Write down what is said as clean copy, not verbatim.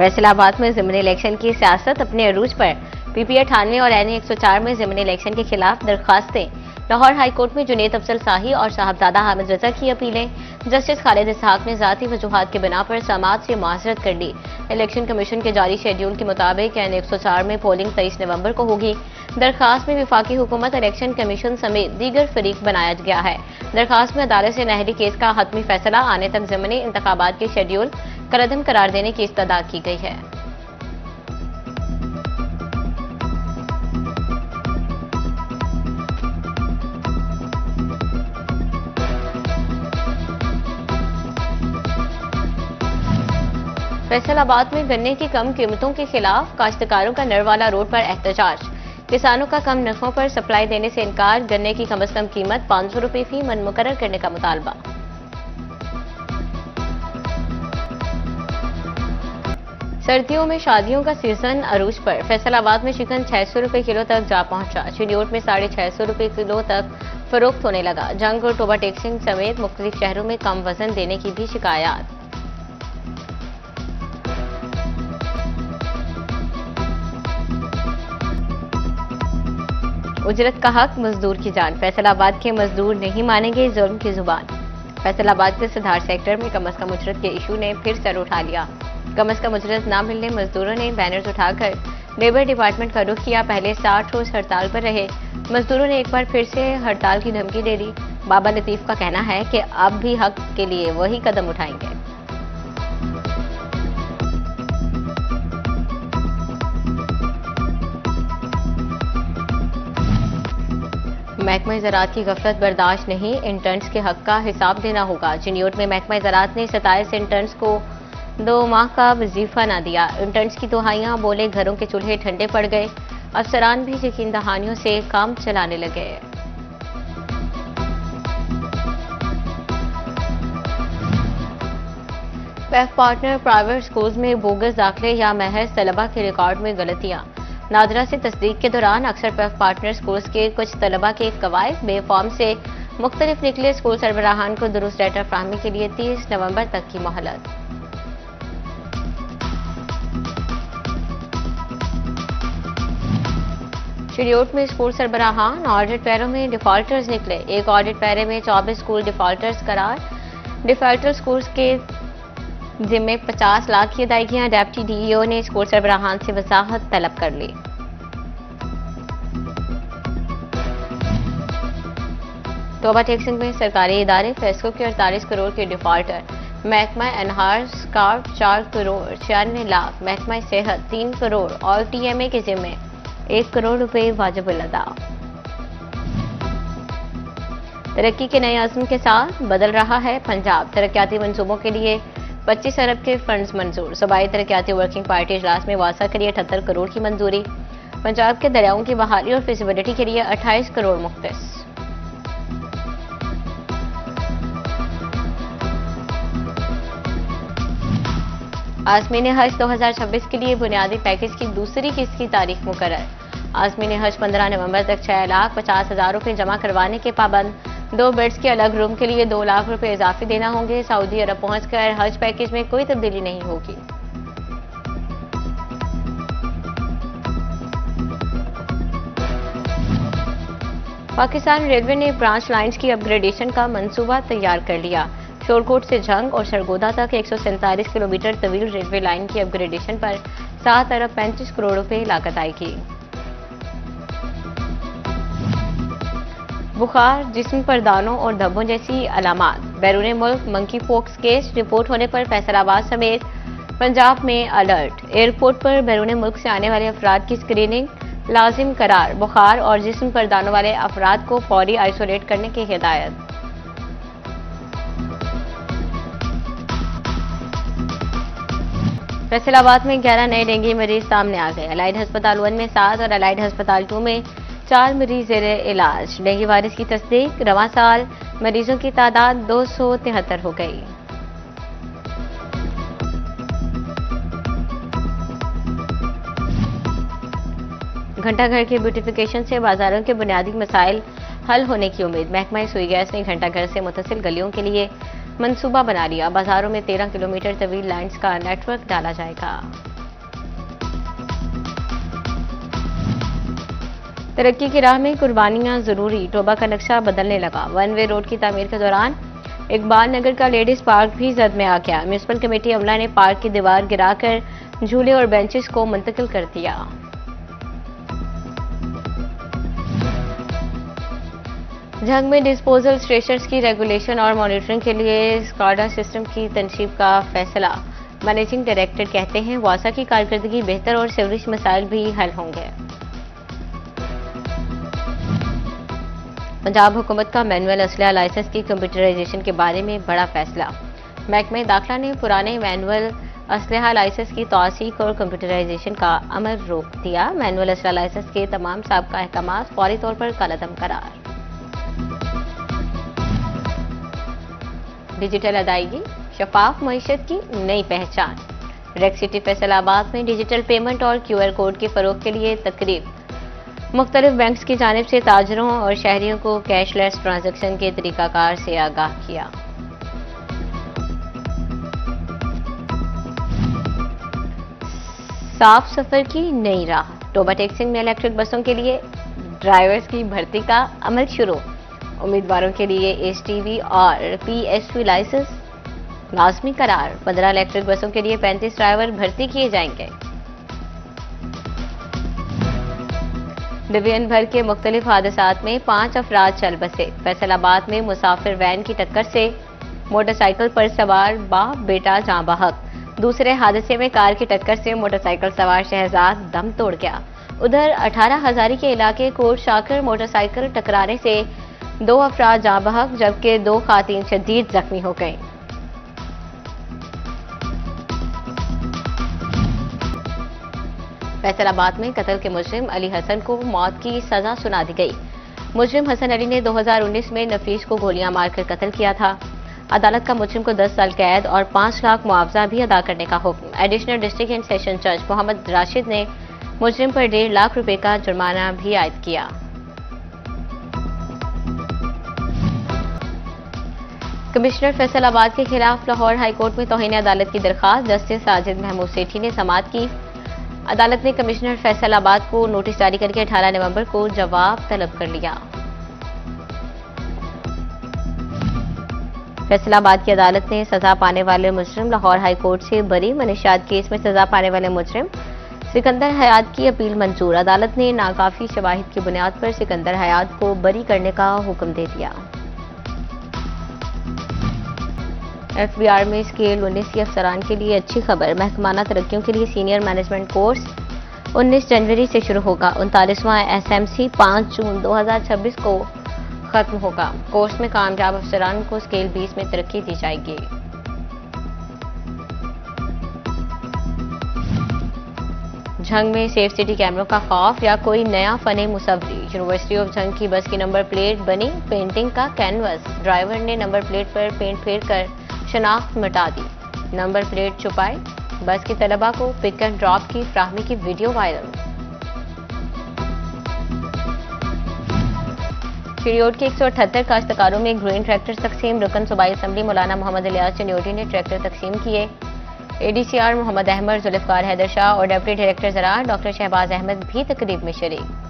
फैसलाबाद में ज़िमनी इलेक्शन की सियासत अपने अरूज पर। पीपी 98 और एनए 104 में ज़िमनी इलेक्शन के खिलाफ दरखास्तें। लाहौर हाई कोर्ट में जुनेद अफजल शाही और साहबजादा हामिद रजा की अपीलें। जस्टिस खालिद इसहाक ने ज़ाती वजूहात के बिना पर समाअत से माजरत कर ली। इलेक्शन कमीशन के जारी शेड्यूल के मुताबिक एनए 104 में पोलिंग 23 नवंबर को होगी। दरखास्त में वफाकी हुकूमत, इलेक्शन कमीशन समेत दीगर फरीक बनाया गया है। दरखास्त में अदालत से नहरी केस का हतमी फैसला आने तक ज़िमनी इंतखाबात के शेड्यूल कलअदम करार देने की इस्तदा की गई है। फैसलाबाद में गन्ने की कम कीमतों के खिलाफ काश्तकारों का नरवाला रोड पर एहतजाज। किसानों का कम नरखों पर सप्लाई देने से इनकार, गन्ने की कम से कम कीमत 500 रुपये फी मन मुकर्रर करने का मुतालबा। सर्दियों में शादियों का सीजन अरूज पर। फैसलाबाद में चिकन 600 रुपये किलो तक जा पहुंचा। चिन्योट में 650 रुपये किलो तक फरोख्त होने लगा। जंग और टोबा टेक्सिंग समेत मुख्तलिफ शहरों में कम वजन देने की भी शिकायत। उजरत का हक, मजदूर की जान। फैसलाबाद के मजदूर नहीं मानेंगे जुल्म की जुबान। फैसलाबाद के सिद्धार सेक्टर में कम से कम उजरत के इशू ने फिर सर उठा लिया। कम से कम उजरत न मिलने मजदूरों ने बैनर्स उठाकर लेबर डिपार्टमेंट का रुख किया। पहले 60 रोज हड़ताल पर रहे मजदूरों ने एक बार फिर से हड़ताल की धमकी दे दी। बाबा लतीफ का कहना है कि अब भी हक के लिए वही कदम उठाएंगे। महकमा ज़राअत की गफलत बर्दाश्त नहीं, इंटर्न्स के हक का हिसाब देना होगा। चिन्योट में महकमा ज़राअत ने 27 इंटर्न्स को 2 माह का वजीफा न दिया। इंटर्न्स की दुहाइयां, बोले घरों के चूल्हे ठंडे पड़ गए। अफसरान भी यकीन दहानियों से काम चलाने लगे। पैफ पार्टनर प्राइवेट स्कूल्स में बोगस दाखिले या महज तलबा के रिकॉर्ड में गलतियां। नादरा से तस्दीक के दौरान अक्सर पैफ पार्टनर स्कूल्स के कुछ तलबा के कवायद बेफॉर्म से मुख्तलिफ निकले। स्कूल सरबराहान को दुरुस्त डेटा फराहमी के लिए 30 नवंबर तक की मोहलत। चिन्योट में स्कूल सरबराहान ऑडिट पैरों में डिफॉल्टर्स निकले। एक ऑडिट पैरे में 24 स्कूल डिफॉल्टर्स करार। डिफॉल्टर स्कूल्स के जिम्मे 50 लाख की अदायगियां। डेप्टी डीईओ ने स्कूल सरबराहान से वजाहत तलब कर ली। तोबा टेक्सिंग में सरकारी इदारे फेस्को के 48 करोड़ के डिफॉल्टर। महकमा एनहार स्कार्फ 4 करोड़ 96 लाख। महकमा सेहत 3 करोड़ और टीएमए के जिम्मे 1 करोड़ रुपए वाजिबुल अदा। तरक्की के नए अज़्म के साथ बदल रहा है पंजाब। तरक्याती मंसूबों के लिए 25 अरब के फंड्स मंजूर। सूबाई तरक्याती वर्किंग पार्टी इजलास में वासा के लिए 78 करोड़ की मंजूरी। पंजाब के दरियाओं की बहाली और फिजिबिलिटी के लिए 28 करोड़ मुख्तस। आज़मीन हज 2026 के लिए बुनियादी पैकेज की दूसरी किस्त की तारीख मुकर्रर। आज़मीन हज 15 नवंबर तक 6,50,000 रुपये जमा करवाने के पाबंद। 2 बेड्स के अलग रूम के लिए 2 लाख रुपए इजाफी देना होंगे। सऊदी अरब पहुंचकर हज पैकेज में कोई तब्दीली नहीं होगी। पाकिस्तान रेलवे ने ब्रांच लाइंस की अपग्रेडेशन का मंसूबा तैयार कर लिया। शोरकोट से झंग और सरगोदा तक 147 किलोमीटर तवील रेलवे लाइन की अपग्रेडेशन पर 7 अरब 35 करोड़ रुपए लागत आएगी। बुखार, जिस्म पर दानों और धब्बों जैसी अलामात। बैरून मुल्क मंकी पॉक्स केस रिपोर्ट होने पर फैसलाबाद समेत पंजाब में अलर्ट। एयरपोर्ट पर बैरून मुल्क से आने वाले अफराद की स्क्रीनिंग लाजिम करार। बुखार और जिस्म पर दानों वाले अफराद को फौरी आइसोलेट करने की हिदायत। फैसलाबाद में 11 नए डेंगू मरीज सामने आ गए। अलाइड अस्पताल 1 में 7 और अलाइड अस्पताल 2 में 4 मरीज ज़ेरे इलाज। डेंगू वायरस की तस्दीक। रवां साल मरीजों की तादाद 273 हो गई। घंटाघर के ब्यूटिफिकेशन से बाजारों के बुनियादी मसाइल हल होने की उम्मीद। महकमा सुई गैस ने घंटाघर से मुतसिल गलियों के लिए मंसूबा बना लिया। बाजारों में 13 किलोमीटर तवील लाइन्स का नेटवर्क डाला जाएगा। तरक्की की राह में कुर्बानियां जरूरी, टोबा का नक्शा बदलने लगा। वन वे रोड की तामीर के दौरान इकबाल नगर का लेडीज पार्क भी जद में आ गया। म्यूनिसिपल कमेटी अमला ने पार्क की दीवार गिराकर झूले और बेंचेस को मुंतकिल कर दिया। झंग में डिस्पोजल स्ट्रेचर्स की रेगुलेशन और मॉनिटरिंग के लिए स्काडा सिस्टम की तनसीब का फैसला। मैनेजिंग डायरेक्टर कहते हैं वासा की कारकर्दगी बेहतर और सीवरेज मसाइल भी हल होंगे। पंजाब हुकूमत का मैनुअल असलहा लाइसेंस की कंप्यूटराइजेशन के बारे में बड़ा फैसला। महकमे दाखिला ने पुराने मैनुअल असलहा लाइसेंस की तौसीक और कंप्यूटराइजेशन का अमल रोक दिया। मैनुअल असलहा लाइसेंस के तमाम साबका अहकामात फौरी तौर पर कलअदम करार। डिजिटल अदायगी, शफाफ मईशत की नई पहचान। रेक सिटी फैसलाबाद में डिजिटल पेमेंट और QR कोड के फरोग के लिए तकरीब। मुख्तलिफ बैंक्स की जानिब से ताजरों और शहरियों को कैशलेस ट्रांजैक्शन के तरीकाकार से आगाह किया। साफ सफर की नई राह, टोबा टैक्सिंग में इलेक्ट्रिक बसों के लिए ड्राइवर्स की भर्ती का अमल शुरू। उम्मीदवारों के लिए STV और PSV लाइसेंस लाजमी करार। 15 इलेक्ट्रिक बसों के लिए 35 ड्राइवर भर्ती किए जाएंगे। डिवीजन भर के मुख्तलिफ हादसात में 5 अफराद चल बसे। फैसलाबाद में मुसाफिर वैन की टक्कर से मोटरसाइकिल पर सवार बाप बेटा जाँ बहक। दूसरे हादसे में कार की टक्कर से मोटरसाइकिल सवार शहजाद दम तोड़ गया। उधर 18 हजारी के इलाके कोट शाकर मोटरसाइकिल टकराने से 2 अफराद जाँ बहक जबकि 2 खातीन शदीद जख्मी हो गईं। फैसलाबाद में कत्ल के मुजरिम अली हसन को मौत की सजा सुना दी गई। मुजरिम हसन अली ने 2019 में नफीस को गोलियां मारकर कत्ल किया था। अदालत का मुजरिम को 10 साल कैद और 5 लाख मुआवजा भी अदा करने का हुक्म। एडिशनल डिस्ट्रिक्ट एंड सेशन जज मोहम्मद राशिद ने मुजरिम पर 1.5 लाख रुपए का जुर्माना भी आयद किया। कमिश्नर फैसलाबाद के खिलाफ लाहौर हाईकोर्ट में तौहीन अदालत की दरखास्त जस्टिस साजिद महमूद सेठी ने समाअत की। अदालत ने कमिश्नर फैसलाबाद को नोटिस जारी करके 18 नवंबर को जवाब तलब कर लिया। फैसलाबाद की अदालत ने सजा पाने वाले मुजरिम लाहौर हाईकोर्ट से बरी। मनशियात केस में सजा पाने वाले मुजरिम सिकंदर हयात की अपील मंजूर। अदालत ने नाकाफी शवाहिद की बुनियाद पर सिकंदर हयात को बरी करने का हुक्म दे दिया। FBR में स्केल 19 अफसरान के लिए अच्छी खबर। महकमाना तरक्कियों के लिए सीनियर मैनेजमेंट कोर्स 19 जनवरी से शुरू होगा। 39वां SMC 5 जून 2026 को खत्म होगा। कोर्स में कामयाब अफसरान को स्केल 20 में तरक्की दी जाएगी। झंग में सेफ सिटी कैमरों का खौफ या कोई नया फने मुसव्वरी। यूनिवर्सिटी ऑफ झंग की बस की नंबर प्लेट बनी पेंटिंग का कैनवस। ड्राइवर ने नंबर प्लेट पर पेंट फेर कर शनाख्त मिटा दी। नंबर प्लेट छुपाई। बस की तलबा को पिक एंड ड्रॉप की फ्राहमी की वीडियो वायरल। शिरियोट के 178 काश्तकारों में ग्रीन ट्रैक्टर तकसीम। रुकन सूबाई असम्बली मौलाना मोहम्मद इलियास चन्योटी ने ट्रैक्टर तकसीम किए। ADCR मोहम्मद अहमद, जुल्फकार हैदर शाह और डिप्टी डायरेक्टर ज़राअत डॉक्टर शहबाज अहमद भी तकरीब में शरीक।